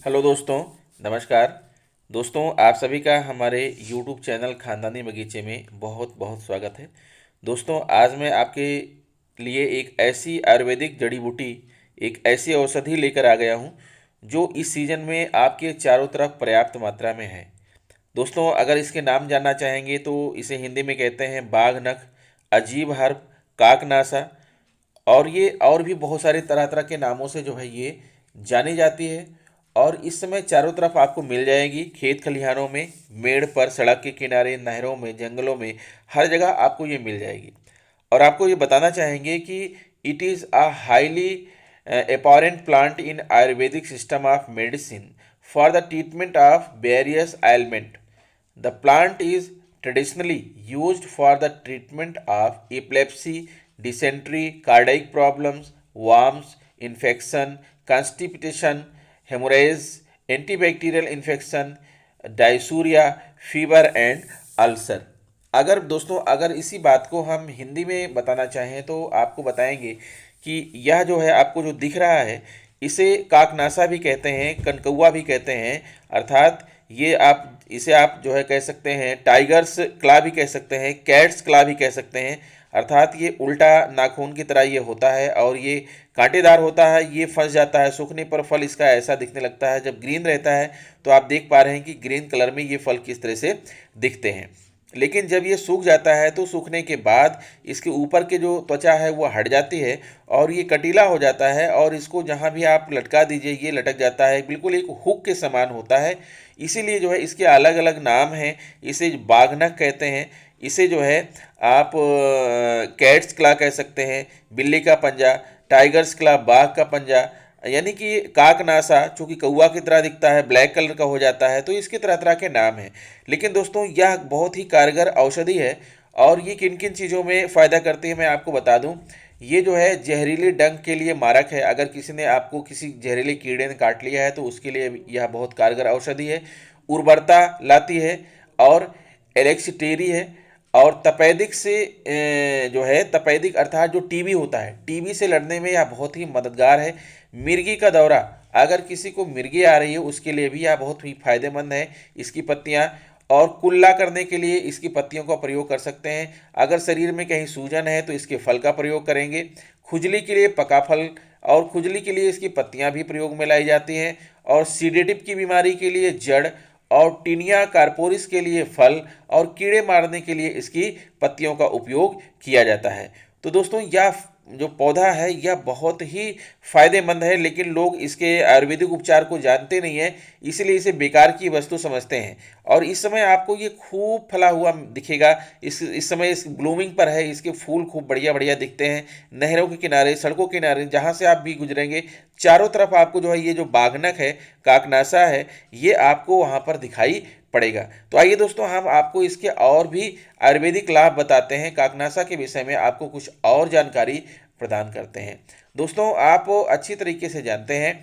Hello दोस्तों, नमस्कार। दोस्तों, आप सभी का हमारे यूट्यूब चैनल खानदानी बगीचे में बहुत बहुत स्वागत है। दोस्तों, आज मैं आपके लिए एक ऐसी आयुर्वेदिक जड़ी बूटी, एक ऐसी औषधि लेकर आ गया हूँ जो इस सीज़न में आपके चारों तरफ पर्याप्त मात्रा में है। दोस्तों, अगर इसके नाम जानना चाहेंगे तो इसे हिंदी में कहते हैं बाघ नख, अजीब हर्ब, काकनासा, और ये और भी बहुत सारे तरह तरह के नामों से जो है ये जानी जाती है। और इस समय चारों तरफ आपको मिल जाएगी, खेत खलिहानों में, मेड़ पर, सड़क के किनारे, नहरों में, जंगलों में, हर जगह आपको ये मिल जाएगी। और आपको ये बताना चाहेंगे कि it is a highly apparent plant in Ayurvedic system of medicine for the treatment of various ailment. The plant is traditionally used for the treatment of epilepsy, dysentery, cardiac problems, worms, infection, constipation, hemorrhage, antibacterial infection, dysuria, fever and ulcer. अगर दोस्तों, अगर इसी बात को हम हिंदी में बताना चाहें तो आपको बताएंगे कि यह जो है आपको जो दिख रहा है इसे काकनासा भी कहते हैं, कनकौआ भी कहते हैं। अर्थात ये आप इसे आप जो है कह सकते हैं टाइगर्स क्ला भी कह सकते हैं, कैट्स क्ला भी कह सकते हैं। अर्थात ये उल्टा नाखून की तरह ये होता है और ये कांटेदार होता है। ये फंस जाता है, सूखने पर फल इसका ऐसा दिखने लगता है। जब ग्रीन रहता है तो आप देख पा रहे हैं कि ग्रीन कलर में ये फल किस तरह से दिखते हैं। लेकिन जब ये सूख जाता है तो सूखने के बाद इसके ऊपर के जो त्वचा है वो हट जाती है और ये कटीला हो जाता है, और इसको जहाँ भी आप लटका दीजिए ये लटक जाता है, बिल्कुल एक हुक के समान होता है। इसीलिए जो है इसके अलग अलग नाम हैं। इसे बाघनख कहते हैं, इसे जो है आप कैट्स क्ला कह सकते हैं, बिल्ली का पंजा, टाइगर्स क्ला बाघ का पंजा, यानी कि काकनासा चूंकि कौवा की तरह दिखता है, ब्लैक कलर का हो जाता है, तो इसके तरह तरह के नाम हैं। लेकिन दोस्तों, यह बहुत ही कारगर औषधि है। और ये किन किन चीज़ों में फ़ायदा करती है मैं आपको बता दूं। ये जो है जहरीले डंक के लिए मारक है। अगर किसी ने आपको किसी जहरीले कीड़े ने काट लिया है तो उसके लिए यह बहुत कारगर औषधि है। उर्वरता लाती है और एलेक्सिटेरी है। और तपेदिक से जो है तपेदिक अर्थात जो टीबी होता है, टीबी से लड़ने में यह बहुत ही मददगार है। मिर्गी का दौरा, अगर किसी को मिर्गी आ रही है उसके लिए भी यह बहुत ही फायदेमंद है इसकी पत्तियां। और कुल्ला करने के लिए इसकी पत्तियों का प्रयोग कर सकते हैं। अगर शरीर में कहीं सूजन है तो इसके फल का प्रयोग करेंगे। खुजली के लिए पका फल और खुजली के लिए इसकी पत्तियां भी प्रयोग में लाई जाती हैं। और सीडेटिव की बीमारी के लिए जड़, और टीनिया कार्पोरिस के लिए फल, और कीड़े मारने के लिए इसकी पत्तियों का उपयोग किया जाता है। तो दोस्तों, यह जो पौधा है यह बहुत ही फायदेमंद है, लेकिन लोग इसके आयुर्वेदिक उपचार को जानते नहीं है, इसलिए इसे बेकार की वस्तु समझते हैं। और इस समय आपको ये खूब फला हुआ दिखेगा। इस समय इस ब्लूमिंग पर है, इसके फूल खूब बढ़िया बढ़िया दिखते हैं। नहरों के किनारे, सड़कों के किनारे, जहाँ से आप भी गुजरेंगे चारों तरफ आपको जो है ये जो बागनक है, काकनासा है, ये आपको वहाँ पर दिखाई पड़ेगा। तो आइए दोस्तों, हम आपको इसके और भी आयुर्वेदिक लाभ बताते हैं। काकनासा के विषय में आपको कुछ और जानकारी प्रदान करते हैं। दोस्तों, आप अच्छी तरीके से जानते हैं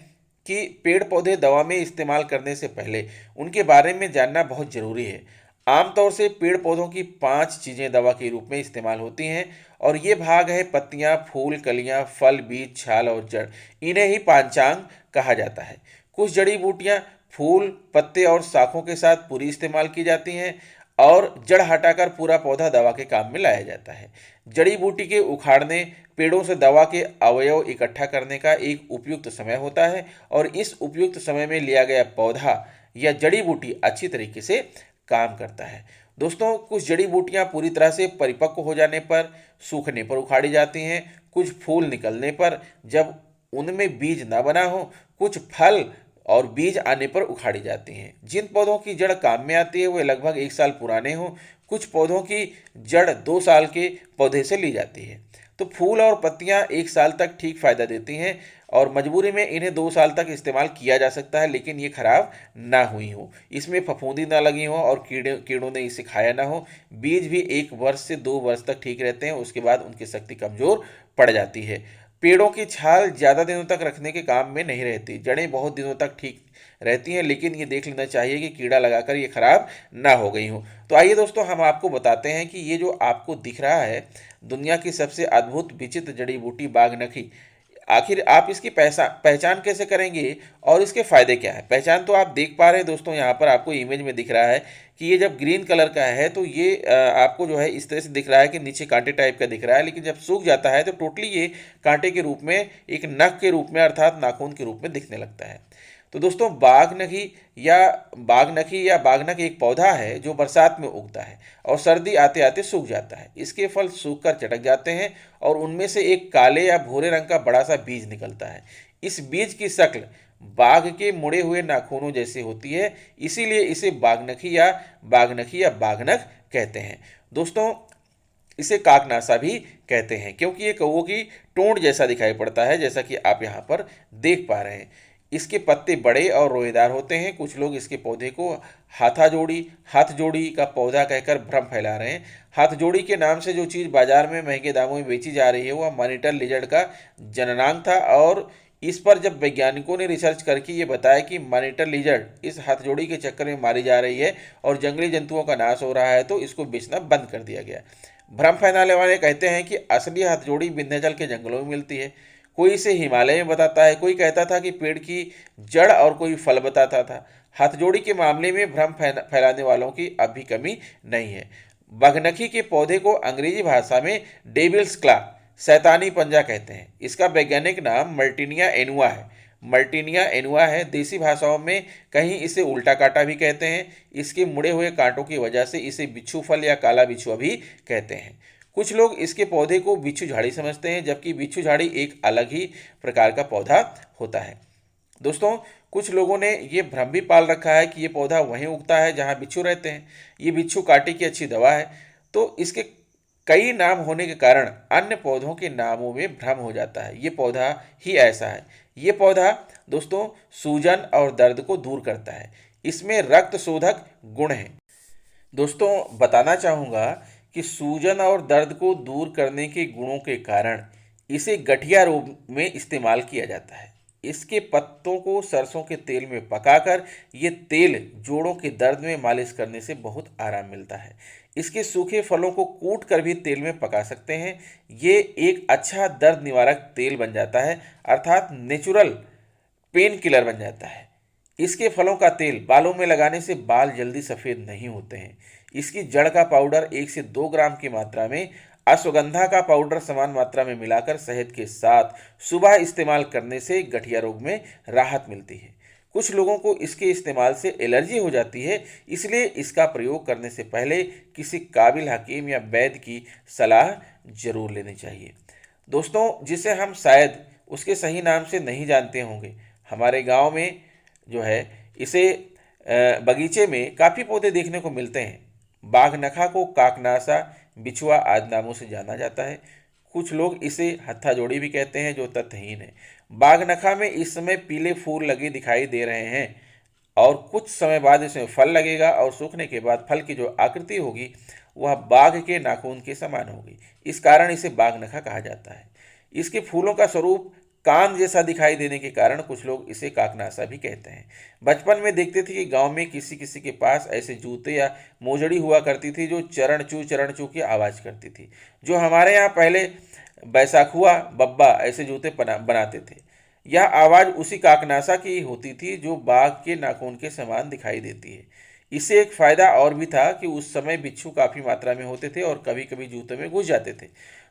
कि पेड़ पौधे दवा में इस्तेमाल करने से पहले उनके बारे में जानना बहुत ज़रूरी है। आमतौर से पेड़ पौधों की 5 चीज़ें दवा के रूप में इस्तेमाल होती हैं, और ये भाग है पत्तियां, फूल, कलियां, फल, बीज, छाल और जड़। इन्हें ही पांचांग कहा जाता है। कुछ जड़ी बूटियां फूल, पत्ते और शाखों के साथ पूरी इस्तेमाल की जाती हैं, और जड़ हटाकर पूरा पौधा दवा के काम में लाया जाता है। जड़ी बूटी के उखाड़ने पेड़ों से दवा के अवयव इकट्ठा करने का एक उपयुक्त समय होता है, और इस उपयुक्त समय में लिया गया पौधा या जड़ी बूटी अच्छी तरीके से काम करता है। दोस्तों, कुछ जड़ी बूटियां पूरी तरह से परिपक्व हो जाने पर, सूखने पर उखाड़ी जाती हैं। कुछ फूल निकलने पर, जब उनमें बीज न बना हो। कुछ फल और बीज आने पर उखाड़ी जाती हैं। जिन पौधों की जड़ काम में आती है वे लगभग 1 साल पुराने हों। कुछ पौधों की जड़ 2 साल के पौधे से ली जाती है। तो फूल और पत्तियां 1 साल तक ठीक फायदा देती हैं, और मजबूरी में इन्हें 2 साल तक इस्तेमाल किया जा सकता है, लेकिन ये खराब ना हुई हो, इसमें फफूंदी ना लगी हो और कीड़ों ने इसे खाया ना हो। बीज भी 1 वर्ष से 2 वर्ष तक ठीक रहते हैं, उसके बाद उनकी शक्ति कमजोर पड़ जाती है। पेड़ों की छाल ज़्यादा दिनों तक रखने के काम में नहीं रहती। जड़ें बहुत दिनों तक ठीक रहती हैं, लेकिन ये देख लेना चाहिए कि कीड़ा लगाकर ये खराब ना हो गई हो। तो आइए दोस्तों, हम आपको बताते हैं कि ये जो आपको दिख रहा है दुनिया की सबसे अद्भुत विचित्र जड़ी बूटी बाघनखी, आखिर आप इसकी पहचान कैसे करेंगे और इसके फ़ायदे क्या है? पहचान तो आप देख पा रहे हैं दोस्तों, यहाँ पर आपको इमेज में दिख रहा है कि ये जब ग्रीन कलर का है तो ये आपको जो है इस तरह से दिख रहा है कि नीचे कांटे टाइप का दिख रहा है, लेकिन जब सूख जाता है तो टोटली ये कांटे के रूप में, एक नख के रूप में अर्थात नाखून के रूप में दिखने लगता है। तो दोस्तों बाघनखी या बाघनख एक पौधा है जो बरसात में उगता है और सर्दी आते आते सूख जाता है। इसके फल सूखकर चटक जाते हैं और उनमें से एक काले या भूरे रंग का बड़ा सा बीज निकलता है। इस बीज की शक्ल बाघ के मुड़े हुए नाखूनों जैसी होती है, इसीलिए इसे बाघनखी या बाघनख कहते हैं। दोस्तों, इसे काकनासा भी कहते हैं क्योंकि ये कौवों की टोंट जैसा दिखाई पड़ता है, जैसा कि आप यहाँ पर देख पा रहे हैं। इसके पत्ते बड़े और रोएदार होते हैं। कुछ लोग इसके पौधे को हाथ जोड़ी का पौधा कहकर भ्रम फैला रहे हैं। हाथ जोड़ी के नाम से जो चीज़ बाजार में महंगे दामों में बेची जा रही है वह मॉनिटर लिजर्ड का जननांग था, और इस पर जब वैज्ञानिकों ने रिसर्च करके ये बताया कि मॉनिटर लिजर्ड इस हथजोड़ी के चक्कर में मारी जा रही है और जंगली जंतुओं का नाश हो रहा है, तो इसको बेचना बंद कर दिया गया। भ्रम फैलाने वाले कहते हैं कि असली हथजोड़ी विंध्याचल के जंगलों में मिलती है, कोई इसे हिमालय में बताता है, कोई कहता था कि पेड़ की जड़ और कोई फल बताता था। हथजोड़ी के मामले में भ्रम फैलाने वालों की अब भी कमी नहीं है। बगनखी के पौधे को अंग्रेजी भाषा में डेविल्स क्ला, शैतानी पंजा कहते हैं। इसका वैज्ञानिक नाम मल्टीनिया एनुआ है। देसी भाषाओं में कहीं इसे उल्टा कांटा भी कहते हैं। इसके मुड़े हुए कांटों की वजह से इसे बिच्छू फल या काला बिच्छुआ भी कहते हैं। कुछ लोग इसके पौधे को बिच्छू झाड़ी समझते हैं, जबकि बिच्छू झाड़ी एक अलग ही प्रकार का पौधा होता है। दोस्तों, कुछ लोगों ने ये भ्रम भी पाल रखा है कि ये पौधा वहीं उगता है जहाँ बिच्छू रहते हैं। ये बिच्छू कांटे की अच्छी दवा है। तो इसके कई नाम होने के कारण अन्य पौधों के नामों में भ्रम हो जाता है। ये पौधा ही ऐसा है। ये पौधा दोस्तों सूजन और दर्द को दूर करता है। इसमें रक्त शोधक गुण हैं। दोस्तों, बताना चाहूँगा कि सूजन और दर्द को दूर करने के गुणों के कारण इसे गठिया रोग में इस्तेमाल किया जाता है। इसके पत्तों को सरसों के तेल में पकाकर ये तेल जोड़ों के दर्द में मालिश करने से बहुत आराम मिलता है। इसके सूखे फलों को कूट कर भी तेल में पका सकते हैं। ये एक अच्छा दर्द निवारक तेल बन जाता है, अर्थात नेचुरल पेन किलर बन जाता है। इसके फलों का तेल बालों में लगाने से बाल जल्दी सफ़ेद नहीं होते हैं। इसकी जड़ का पाउडर 1 से 2 ग्राम की मात्रा में, अश्वगंधा का पाउडर समान मात्रा में मिलाकर शहद के साथ सुबह इस्तेमाल करने से गठिया रोग में राहत मिलती है। कुछ लोगों को इसके इस्तेमाल से एलर्जी हो जाती है, इसलिए इसका प्रयोग करने से पहले किसी काबिल हकीम या वैद्य की सलाह जरूर लेनी चाहिए। दोस्तों, जिसे हम शायद उसके सही नाम से नहीं जानते होंगे, हमारे गांव में जो है इसे बगीचे में काफ़ी पौधे देखने को मिलते हैं। बाघनखा को काकनासा, बिछुआ आदि नामों से जाना जाता है। कुछ लोग इसे हत्था जोड़ी भी कहते हैं, जो तथ्यहीन है। बाघनखा में इस समय पीले फूल लगे दिखाई दे रहे हैं और कुछ समय बाद इसमें फल लगेगा और सूखने के बाद फल की जो आकृति होगी वह बाघ के नाखून के समान होगी। इस कारण इसे बाघनखा कहा जाता है। इसके फूलों का स्वरूप कान जैसा दिखाई देने के कारण कुछ लोग इसे काकनासा भी कहते हैं। बचपन में देखते थे कि गांव में किसी किसी के पास ऐसे जूते या मोजड़ी हुआ करती थी जो चरण चू की आवाज़ करती थी। जो हमारे यहाँ पहले बैसाखुआ बब्बा ऐसे जूते बनाते थे। यह आवाज़ उसी काकनासा की होती थी जो बाघ के नाखून के समान दिखाई देती है। इससे एक फ़ायदा और भी था कि उस समय बिच्छू काफ़ी मात्रा में होते थे और कभी कभी जूतों में घुस जाते थे,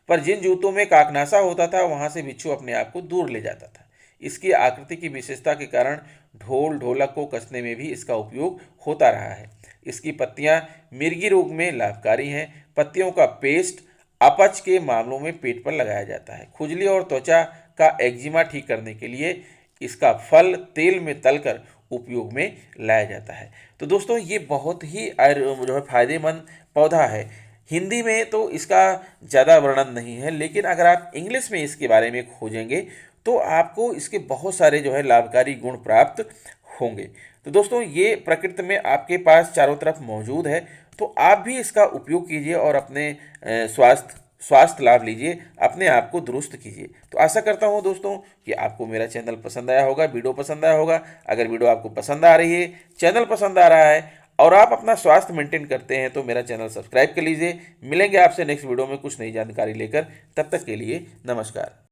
पर जिन जूतों में काकनासा होता था वहां से बिच्छू अपने आप को दूर ले जाता था। इसकी आकृति की विशेषता के कारण ढोल ढोलक को कसने में भी इसका उपयोग होता रहा है। इसकी पत्तियां मिर्गी रोग में लाभकारी हैं। पत्तियों का पेस्ट अपच के मामलों में पेट पर लगाया जाता है। खुजली और त्वचा का एक्जिमा ठीक करने के लिए इसका फल तेल में तलकर उपयोग में लाया जाता है। तो दोस्तों, ये बहुत ही जो है फायदेमंद पौधा है। हिंदी में तो इसका ज़्यादा वर्णन नहीं है, लेकिन अगर आप इंग्लिश में इसके बारे में खोजेंगे तो आपको इसके बहुत सारे जो है लाभकारी गुण प्राप्त होंगे। तो दोस्तों, ये प्रकृति में आपके पास चारों तरफ मौजूद है, तो आप भी इसका उपयोग कीजिए और अपने स्वास्थ्य लाभ लीजिए, अपने आप को दुरुस्त कीजिए। तो आशा करता हूँ दोस्तों कि आपको मेरा चैनल पसंद आया होगा, वीडियो पसंद आया होगा। अगर वीडियो आपको पसंद आ रही है, चैनल पसंद आ रहा है और आप अपना स्वास्थ्य मेंटेन करते हैं तो मेरा चैनल सब्सक्राइब कर लीजिए। मिलेंगे आपसे नेक्स्ट वीडियो में कुछ नई जानकारी लेकर। तब तक के लिए नमस्कार।